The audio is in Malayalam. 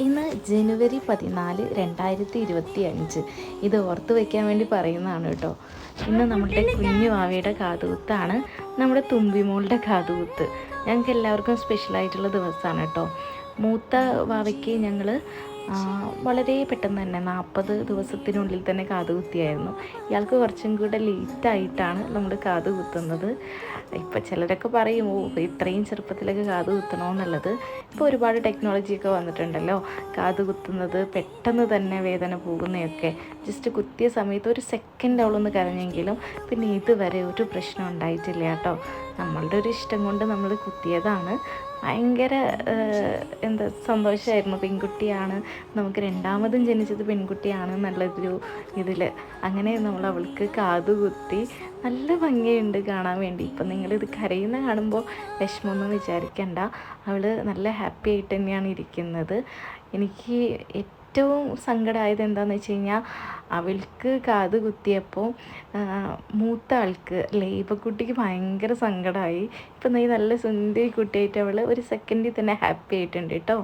ഇന്ന് ജനുവരി 14, 2025. ഇത് ഓർത്ത് വയ്ക്കാൻ വേണ്ടി പറയുന്നതാണ് കേട്ടോ. ഇന്ന് നമ്മളുടെ കുഞ്ഞു വാവയുടെ കാതുകുത്താണ്, നമ്മുടെ തുമ്പിമോളുടെ കാതുകുത്ത്. ഞങ്ങൾക്ക് എല്ലാവർക്കും സ്പെഷ്യലായിട്ടുള്ള ദിവസമാണ് കേട്ടോ. മൂത്ത വാവയ്ക്ക് ഞങ്ങൾ വളരെ പെട്ടെന്ന് തന്നെ 40 ദിവസത്തിനുള്ളിൽ തന്നെ കാതുകുത്തിയായിരുന്നു. ഇയാൾക്ക് കുറച്ചും കൂടെ ലേറ്റായിട്ടാണ് നമ്മൾ കാതുകുത്തുന്നത്. ഇപ്പോൾ ചിലരൊക്കെ പറയും, ഓ ഇത്രയും ചെറുപ്പത്തിലൊക്കെ കാതുകുത്തണമെന്നുള്ളത്. ഇപ്പോൾ ഒരുപാട് ടെക്നോളജിയൊക്കെ വന്നിട്ടുണ്ടല്ലോ, കാതുകുത്തുന്നത് പെട്ടെന്ന് തന്നെ വേദന പോകുന്നതൊക്കെ. ജസ്റ്റ് കുത്തിയ സമയത്ത് ഒരു സെക്കൻഡ് അവളൊന്ന് കരഞ്ഞെങ്കിലും പിന്നെ ഇതുവരെ ഒരു പ്രശ്നം ഉണ്ടായിട്ടില്ല കേട്ടോ. നമ്മളുടെ ഒരു ഇഷ്ടം കൊണ്ട് നമ്മൾ കുത്തിയതാണ്. ഭയങ്കര എന്താ സന്തോഷമായിരുന്നു. പെൺകുട്ടിയാണ്, നമുക്ക് രണ്ടാമതും ജനിച്ചത് പെൺകുട്ടിയാണ് എന്നുള്ളൊരു ഇതിൽ അങ്ങനെ നമ്മൾ അവൾക്ക് കാതുകുത്തി. നല്ല ഭംഗിയുണ്ട് കാണാൻ വേണ്ടി. ഇപ്പം നിങ്ങളിത് കരയുന്ന കാണുമ്പോൾ വിഷമമൊന്നും വിചാരിക്കണ്ട, അവൾ നല്ല ഹാപ്പി ആയിട്ട് തന്നെയാണ് ഇരിക്കുന്നത്. എനിക്ക് ഏറ്റവും സങ്കടമായത് എന്താണെന്ന് വെച്ച് കഴിഞ്ഞാൽ, അവൾക്ക് കാത് കുത്തിയപ്പോൾ മൂത്ത ആൾക്ക് ലേബക്കുട്ടിക്ക് ഭയങ്കര സങ്കടമായി. ഇപ്പം നീ നല്ല സുന്ദരി കുട്ടിയായിട്ട് അവൾ ഒരു സെക്കൻഡിൽ തന്നെ ഹാപ്പി ആയിട്ടുണ്ട് കേട്ടോ.